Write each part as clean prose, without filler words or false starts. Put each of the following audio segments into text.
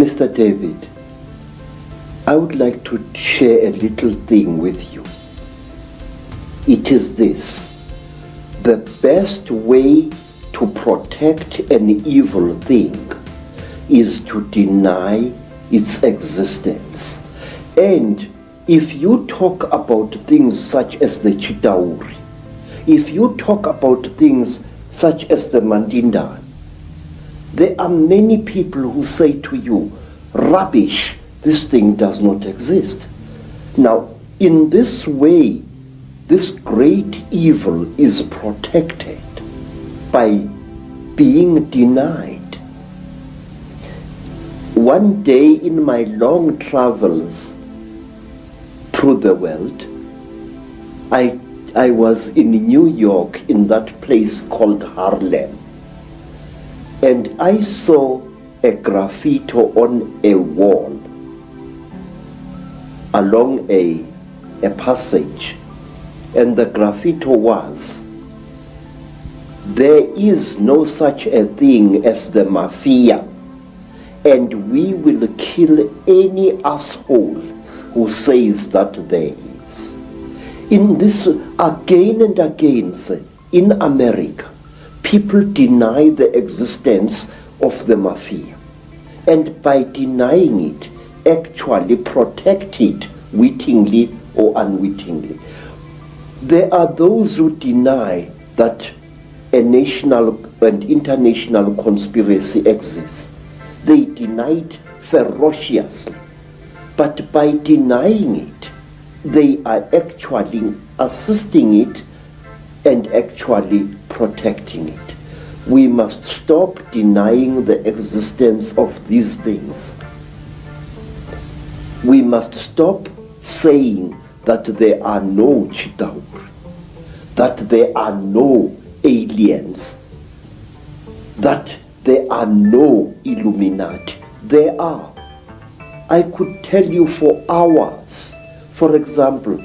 Mr. David, I would like to share a little thing with you. It is this: the best way to protect an evil thing is to deny its existence. And if you talk about things such as the Chitauri, if you talk about things such as the Mandindan, there are many people who say to you, rubbish, this thing does not exist. Now, in this way, this great evil is protected by being denied. One day in my long travels through the world, I was in New York, in that place called Harlem, and I saw a graffiti on a wall along a passage, and the graffiti was, "There is no such a thing as the mafia, and we will kill any asshole who says that there is." In this, again and again, in America, people deny the existence of the mafia, and by denying it, actually protect it wittingly or unwittingly. There are those who deny that a national and international conspiracy exists. They deny it ferociously, but by denying it, they are actually assisting it and actually protecting it. We must stop denying the existence of these things. We must stop saying that there are no Chitauri, that there are no aliens, that there are no Illuminati. There are. I could tell you for hours. For example,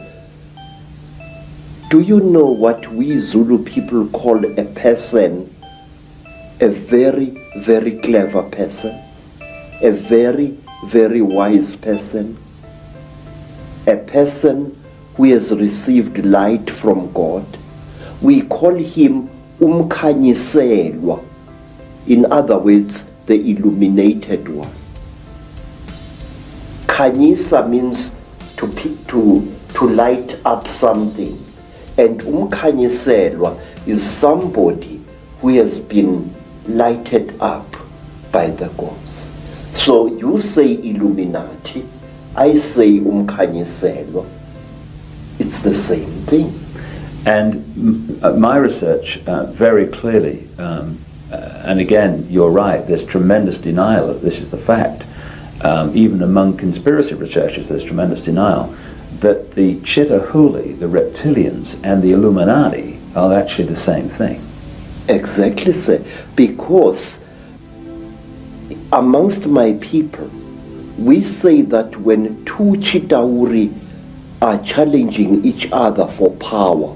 do you know what we Zulu people call a person, a very, very clever person, a very, very wise person, a person who has received light from God? We call him umkhanyiselwa. In other words, the illuminated one. Khanyisa means to light up something, and umkhanyiselwa is somebody who has been lighted up by the gods. So you say Illuminati, I say umkhanyiselwa. It's the same thing. And my research very clearly, and again, you're right, there's tremendous denial, this is the fact. Even among conspiracy researchers, there's tremendous denial that the Chitahuli, the reptilians, and the Illuminati are actually the same thing. Exactly, sir. Because amongst my people, we say that when two Chitauri are challenging each other for power,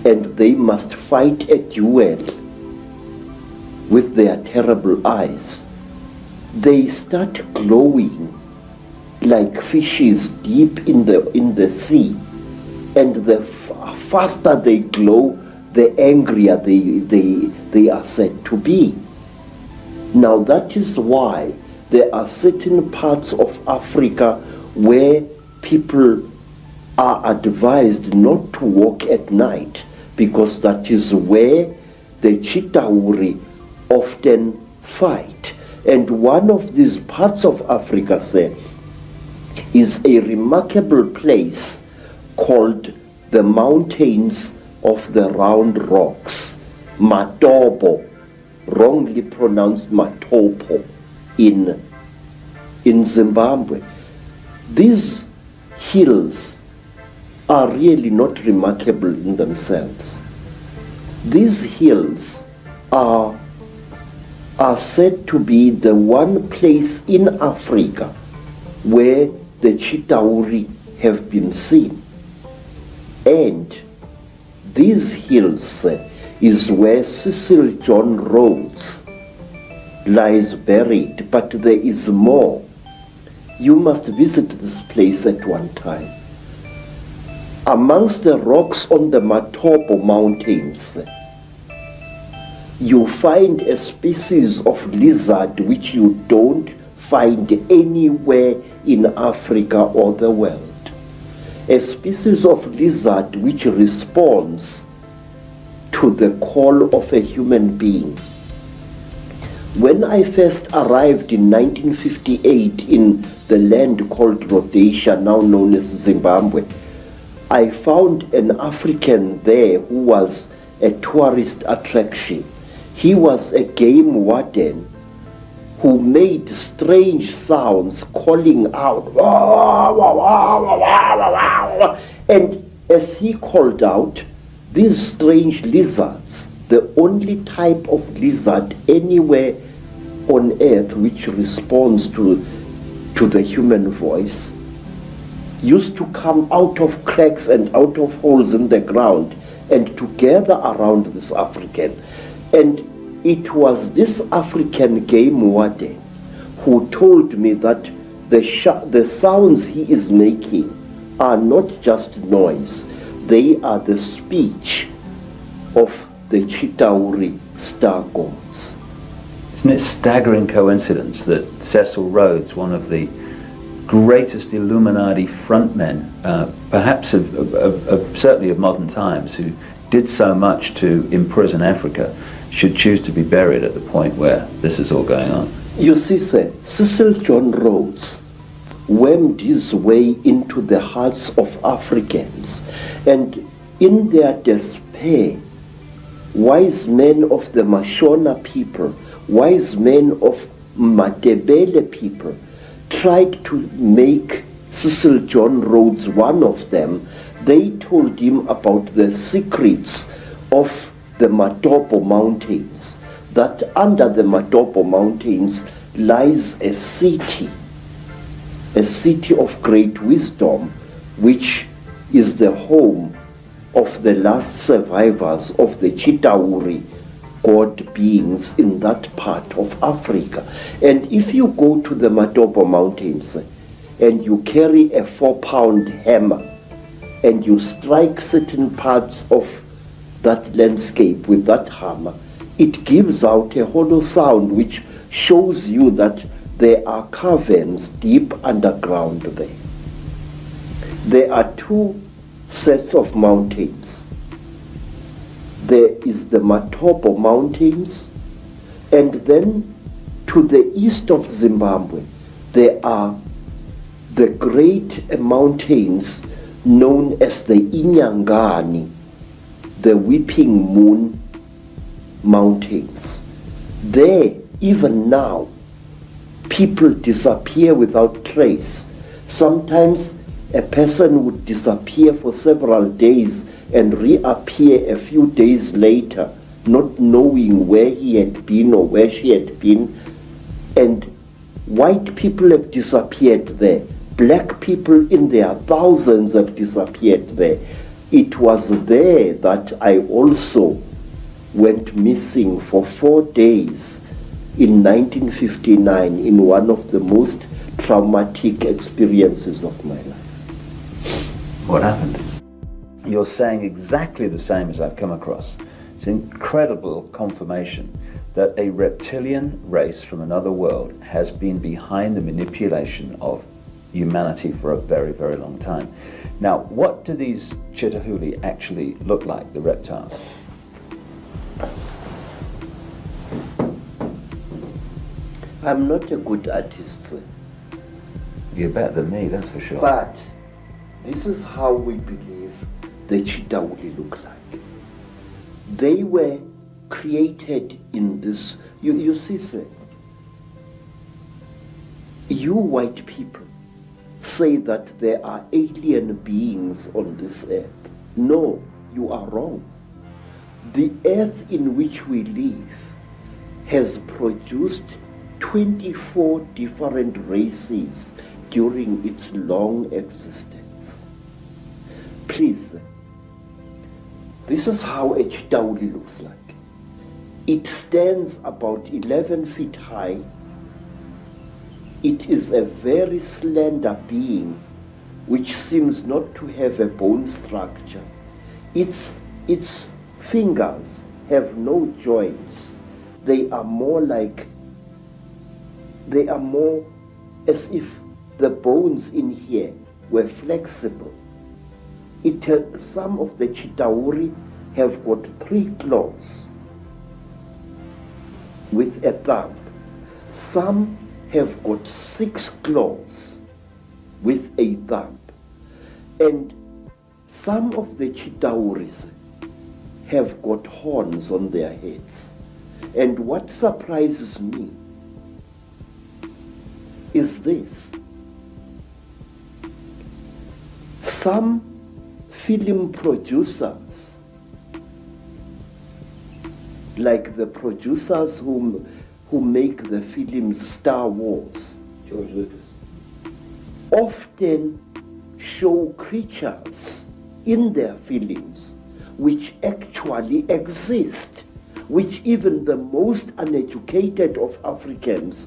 and they must fight a duel with their terrible eyes, they start glowing like fishes deep in the sea, and the faster they glow, the angrier they are said to be. Now that is why there are certain parts of Africa where people are advised not to walk at night, because that is where the Chitauri often fight. And one of these parts of Africa, say, is a remarkable place called the Mountains of the Round Rocks, Matopo, wrongly pronounced Matopo, in Zimbabwe. These hills are really not remarkable in themselves. These hills are said to be the one place in Africa where the Chitauri have been seen. And these hills is where Cecil John Rhodes lies buried, but there is more. You must visit this place at one time. Amongst the rocks on the Matopo mountains, you find a species of lizard which you don't find anywhere in Africa or the world. A species of lizard which responds to the call of a human being. When I first arrived in 1958 in the land called Rhodesia, now known as Zimbabwe, I found an African there who was a tourist attraction. He was a game warden who made strange sounds calling out, and as he called out, these strange lizards, the only type of lizard anywhere on earth which responds to the human voice, used to come out of cracks and out of holes in the ground and to gather around this African. And it was this African game warden who told me that the sounds he is making are not just noise, they are the speech of the Chitauri star gods. Isn't it a staggering coincidence that Cecil Rhodes, one of the greatest Illuminati frontmen, perhaps certainly of modern times, who did so much to imprison Africa, should choose to be buried at the point where this is all going on? You see, sir, Cecil John Rhodes wormed his way into the hearts of Africans, and in their despair, wise men of the Mashona people, wise men of Matebele people, tried to make Cecil John Rhodes one of them. They told him about the secrets of the Matopo Mountains, that under the Matopo Mountains lies a city of great wisdom, which is the home of the last survivors of the Chitauri god beings in that part of Africa. And if you go to the Matopo Mountains and you carry a 4-pound hammer and you strike certain parts of that landscape with that hammer, it gives out a hollow sound which shows you that there are caverns deep underground there. There are two sets of mountains. There is the Matopo Mountains, and then to the east of Zimbabwe there are the great mountains known as the Inyangani, the Weeping Moon Mountains. There, even now, people disappear without trace. Sometimes a person would disappear for several days and reappear a few days later, not knowing where he had been or where she had been. And white people have disappeared there. Black people in their thousands have disappeared there. It was there that I also went missing for 4 days in 1959 in one of the most traumatic experiences of my life. What happened? You're saying exactly the same as I've come across. It's incredible confirmation that a reptilian race from another world has been behind the manipulation of humanity for a very, very long time. Now, what do these Chitahuli actually look like, the reptiles? I'm not a good artist, sir. You're better than me, that's for sure. But this is how we believe the Chitahuli look like. They were created in this, you see, sir, you white people say that there are alien beings on this earth. No, you are wrong. The earth in which we live has produced 24 different races during its long existence. Please, this is how a Chitauli looks like. It stands about 11 feet high. It is a very slender being which seems not to have a bone structure. Its fingers have no joints. They are more as if the bones in here were flexible. Some of the Chitauri have got 3 claws with a thumb. Some have got 6 claws with a thumb. And some of the Chitauris have got horns on their heads. And what surprises me is this. Some film producers, like the producers who make the films Star Wars, George Lucas, often show creatures in their films which actually exist, which even the most uneducated of Africans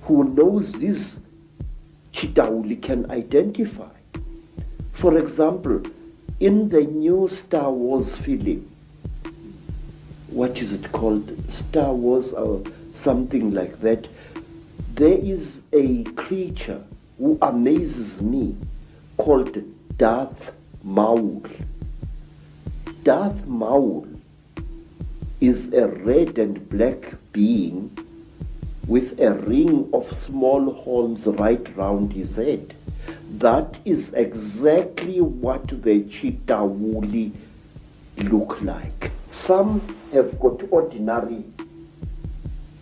who knows this Chitauli can identify. For example, in the new Star Wars film, what is it called? Star Wars or something like that. There is a creature who amazes me called Darth Maul. Darth Maul is a red and black being with a ring of small horns right round his head. That is exactly what the Chitauli look like. Some have got ordinary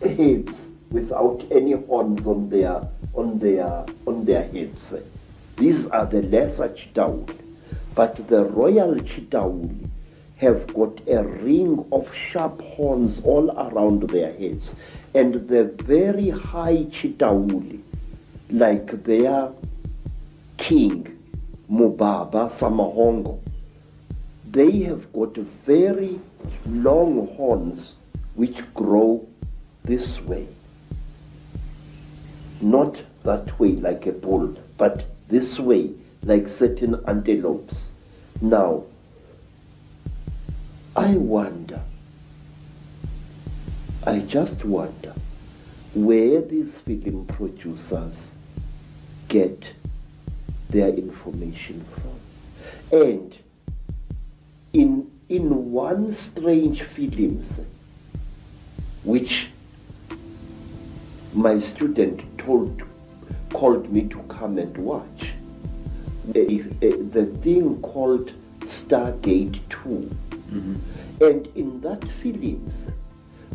heads without any horns on their heads. These are the lesser Chitauli. But the royal Chitauli have got a ring of sharp horns all around their heads. And the very high Chitauli, like their king, Mubaba Samahongo, they have got very long horns which grow this way. Not that way like a bull, but this way like certain antelopes. Now, I just wonder where these film producers get their information from. And in one strange film, which my student called me to come and watch, the thing called Stargate 2. Mm-hmm. And in that film,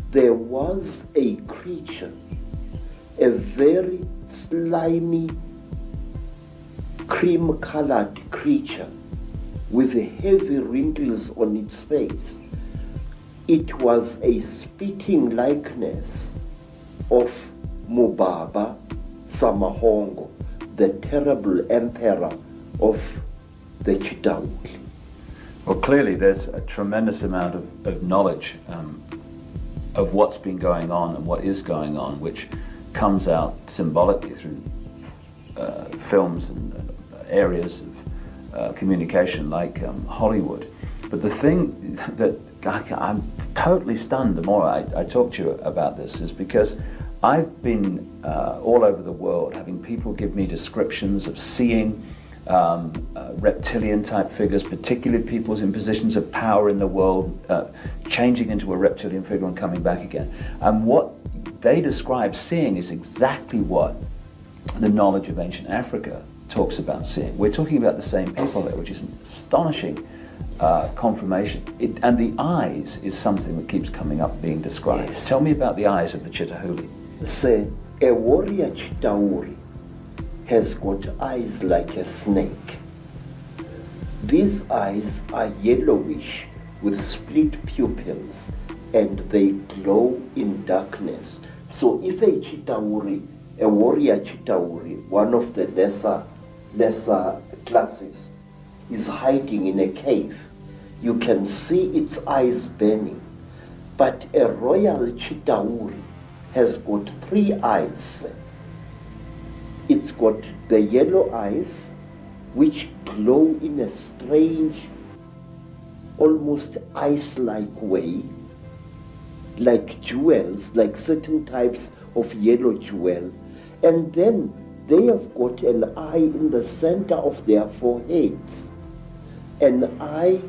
there was a creature, a very slimy, cream-colored creature with heavy wrinkles on its face. It was a spitting likeness of Mubaba Samahongo, the terrible emperor of the Chitauli. Well, clearly there's a tremendous amount of knowledge of what's been going on and what is going on, which comes out symbolically through films and areas of communication like Hollywood. But the thing that I'm totally stunned the more I talk to you about this is because I've been all over the world having people give me descriptions of seeing reptilian type figures, particularly people in positions of power in the world, changing into a reptilian figure and coming back again. And what they describe seeing is exactly what the knowledge of ancient Africa talks about seeing. We're talking about the same people there, which is an astonishing confirmation. And the eyes is something that keeps coming up being described. Yes. Tell me about the eyes of the Chitauli. Say, a warrior Chitauri has got eyes like a snake. These eyes are yellowish with split pupils and they glow in darkness. So if a Chitauri, a warrior Chitauri, one of the lesser classes, is hiding in a cave, you can see its eyes burning. But a royal Chitauri has got 3 eyes. It's got the yellow eyes, which glow in a strange, almost ice-like way, like jewels, like certain types of yellow jewel. And then they have got an eye in the center of their foreheads, an eye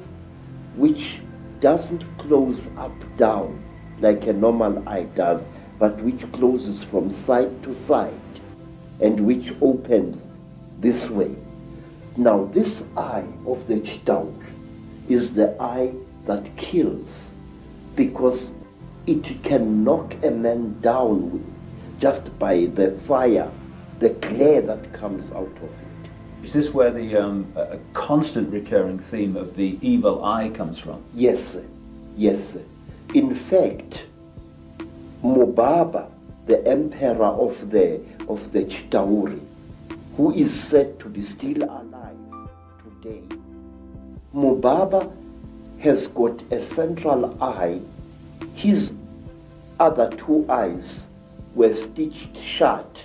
which doesn't close up down like a normal eye does, but which closes from side to side and which opens this way. Now this eye of the Chitauri is the eye that kills, because it can knock a man down just by the fire, the glare that comes out of it. Is this where the constant recurring theme of the evil eye comes from? Yes, sir. Yes, sir. In fact, Mubaba, the emperor of the Chitauri, who is said to be still alive today, Mubaba has got a central eye. His other 2 eyes were stitched shut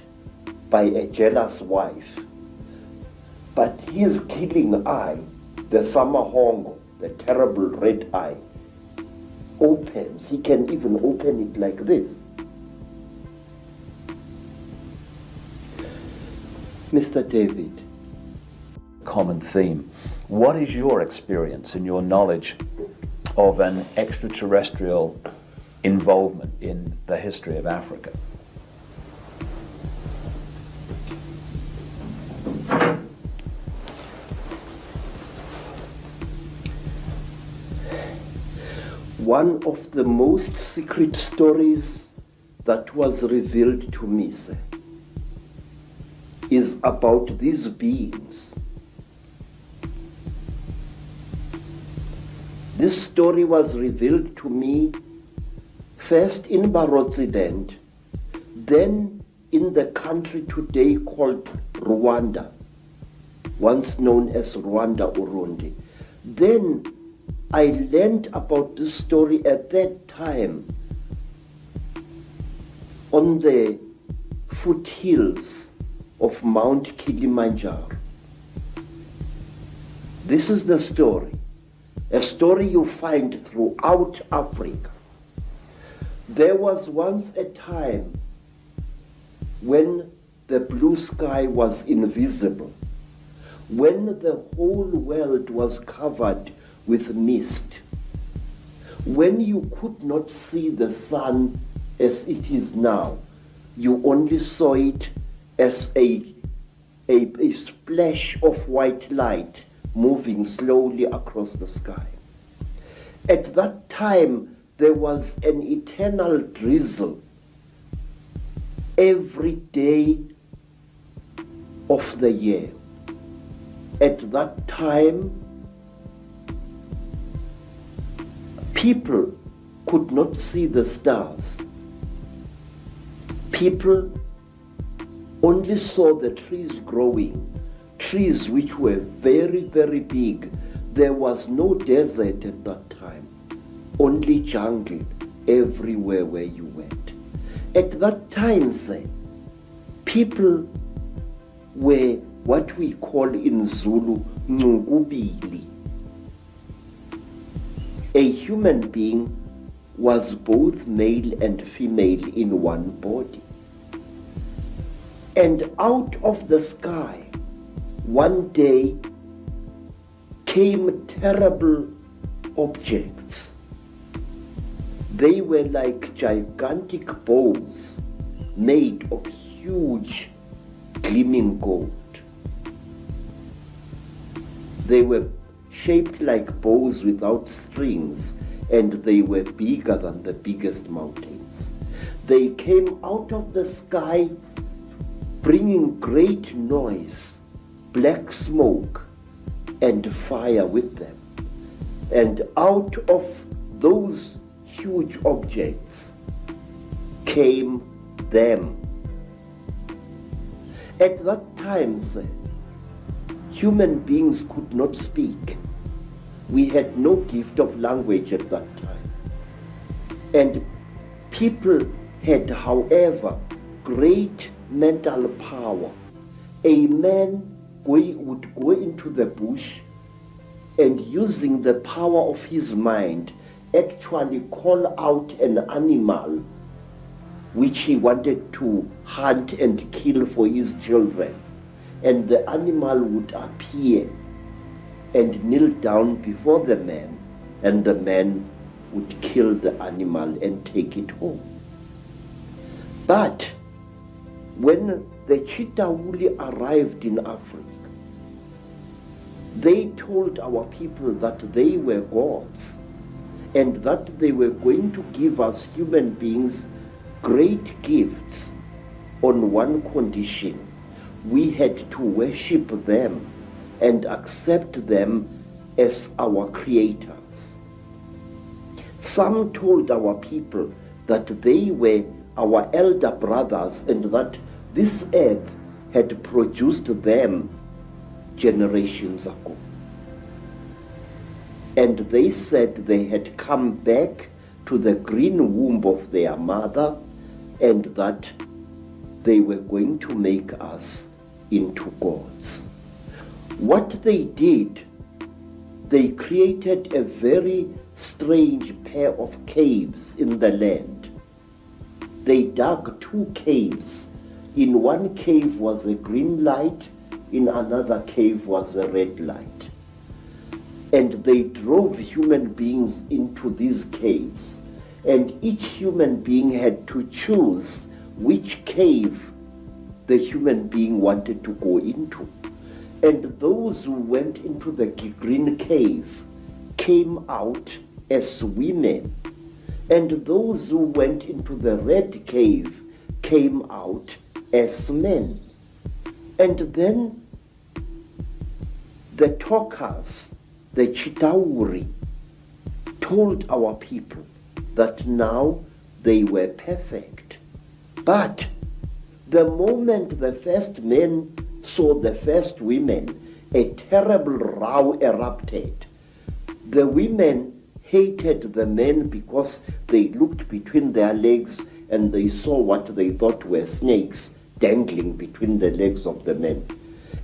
by a jealous wife. But his killing eye, the Samahongo, the terrible red eye, opens. He can even open it like this. Mr. David. Common theme. What is your experience and your knowledge of an extraterrestrial involvement in the history of Africa? One of the most secret stories that was revealed to me, sir, is about these beings. This story was revealed to me first in Barotseland, then in the country today called Rwanda, once known as Rwanda Urundi. Then I learned about this story at that time on the foothills of Mount Kilimanjaro. This is the story, a story you find throughout Africa. There was once a time when the blue sky was invisible, when the whole world was covered with mist, when you could not see the sun as it is now. You only saw it as a splash of white light moving slowly across the sky. At that time, there was an eternal drizzle every day of the year. At that time, people could not see the stars. People only saw the trees growing, trees which were very, very big. There was no desert at that time, only jungle everywhere where you went. At that time, say, people were what we call in Zulu, Ngubili. A human being was both male and female in one body. And out of the sky, one day came terrible objects. They were like gigantic bows made of huge gleaming gold. They were shaped like bows without strings, and they were bigger than the biggest mountains. They came out of the sky bringing great noise, black smoke, and fire with them. And out of those huge objects came them. At that time, sir, human beings could not speak. We had no gift of language at that time. And people had, however, great mental power. A man would go into the bush and, using the power of his mind, actually call out an animal which he wanted to hunt and kill for his children. And the animal would appear and kneel down before the man, and the man would kill the animal and take it home. But when the Chitauri arrived in Africa, they told our people that they were gods and that they were going to give us human beings great gifts on one condition: we had to worship them and accept them as our creators. Some told our people that they were our elder brothers and that this earth had produced them generations ago. And they said they had come back to the green womb of their mother and that they were going to make us into gods. What they did, they created a very strange pair of caves in the land. They dug 2 caves. In one cave was a green light, in another cave was a red light. And they drove human beings into these caves. And each human being had to choose which cave the human being wanted to go into. And those who went into the green cave came out as women. And those who went into the red cave came out as men. And then the talkers, the Chitauri, told our people that now they were perfect. But the moment the first men saw the first women, a terrible row erupted. The women hated the men because they looked between their legs and they saw what they thought were snakes dangling between the legs of the men.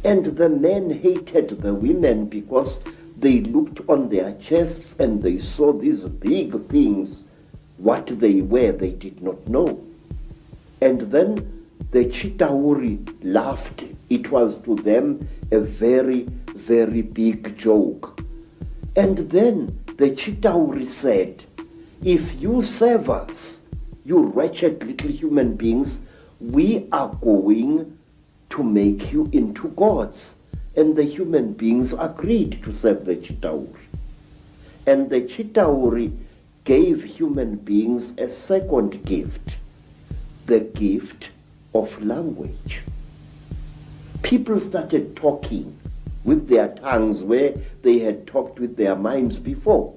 And the men hated the women because they looked on their chests and they saw these big things. What they were, they did not know. And then the Chitauri laughed. It was to them a very, very big joke. And then the Chitauri said, if you serve us, you wretched little human beings, we are going to make you into gods. And the human beings agreed to serve the Chitauri. And the Chitauri gave human beings a second gift, the gift of language. People started talking with their tongues where they had talked with their minds before.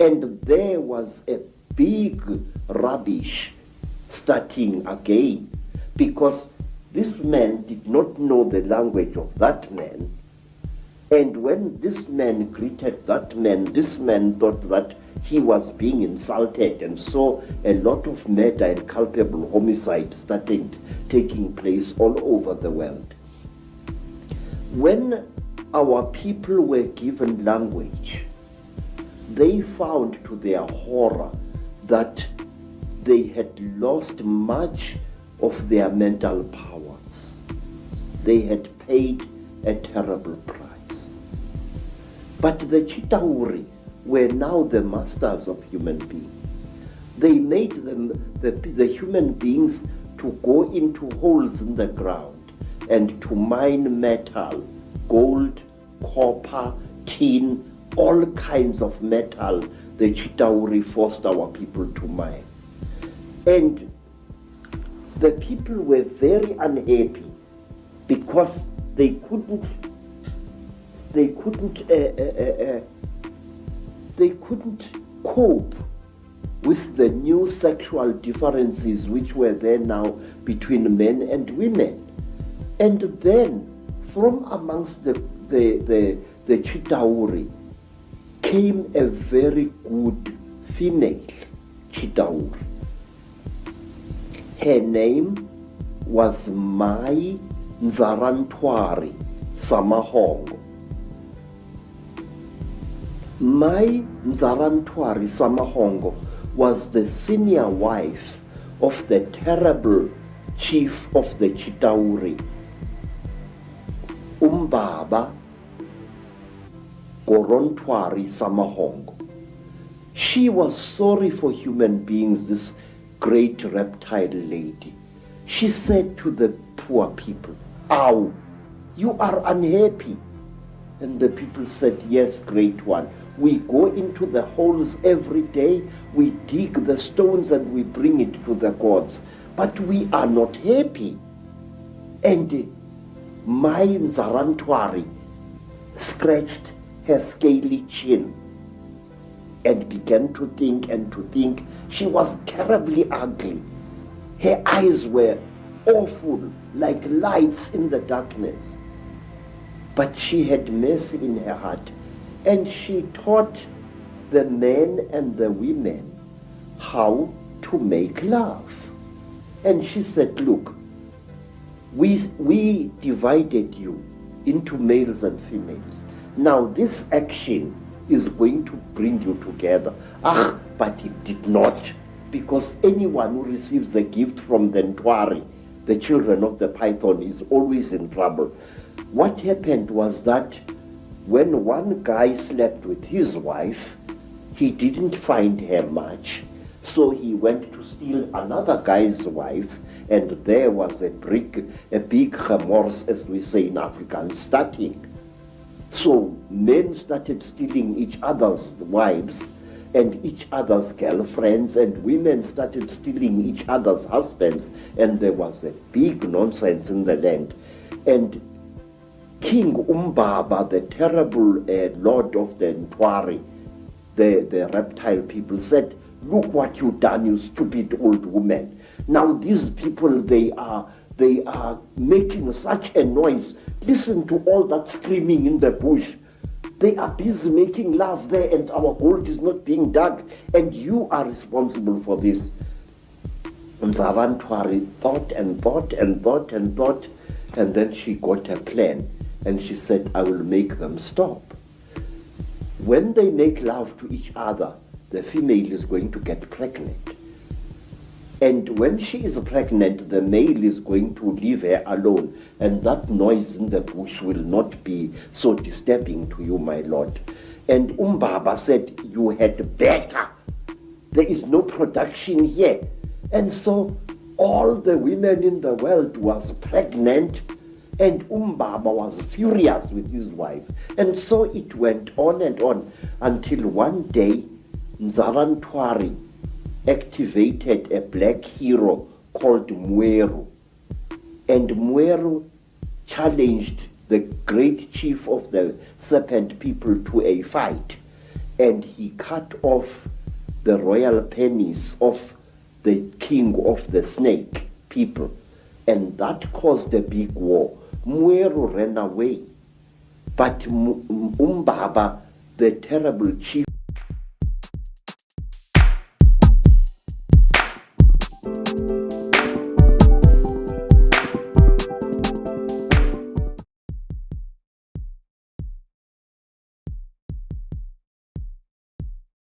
And there was a big rubbish starting again, because this man did not know the language of that man. And when this man greeted that man, this man thought that he was being insulted, and saw a lot of murder and culpable homicide taking place all over the world. When our people were given language, they found to their horror that they had lost much of their mental powers. They had paid a terrible price. But the Chitauri were now the masters of human beings. They made them, the human beings, to go into holes in the ground and to mine metal, gold, copper, tin, all kinds of metal. The Chitauri forced our people to mine. And the people were very unhappy because they couldn't cope with the new sexual differences which were there now between men and women. And then from amongst the Chitauri came a very good female Chitauri. Her name was Mai Nzarantwari Samahongo. Mai Nzarantwari Samahongo was the senior wife of the terrible chief of the Chitauri, Umbaba Gorontwari Samahongo. She was sorry for human beings, this great reptile lady. She said to the poor people, "Ow, you are unhappy." And the people said, "Yes, great one. We go into the holes every day, we dig the stones and we bring it to the gods, but we are not happy." And Mai Nzarantwari scratched her scaly chin and began to think and to think. She was terribly ugly. Her eyes were awful, like lights in the darkness. But she had mercy in her heart, and she taught the men and the women how to make love. And she said, "Look, we divided you into males and females. Now this action is going to bring you together." But it did not, because anyone who receives a gift from the Ntwari, the children of the python, is always in trouble. What happened was that when one guy slept with his wife, he didn't find her much, so he went to steal another guy's wife, and there was a big remorse, as we say in Afrikaans, starting. So men started stealing each other's wives and each other's girlfriends, and women started stealing each other's husbands, and there was a big nonsense in the land. And King Umbaba, the terrible lord of the Ntwari, the reptile people, said, "Look what you've done, you stupid old woman. Now these people, they are making such a noise. Listen to all that screaming in the bush. They are busy making love there, and our gold is not being dug, and you are responsible for this." Nzarantwari thought and thought and thought and thought, and then she got a plan, and she said, "I will make them stop. When they make love to each other, the female is going to get pregnant. And when she is pregnant, the male is going to leave her alone, and that noise in the bush will not be so disturbing to you, my lord." And Umbaba said, "You had better. There is no production here." And so all the women in the world was pregnant, and Umbaba was furious with his wife. And so it went on and on until one day Nzarantwari activated a black hero called Mweru. And Mweru challenged the great chief of the serpent people to a fight. And he cut off the royal penis of the king of the snake people. And that caused a big war. Mweru ran away. But Umbaba, the terrible chief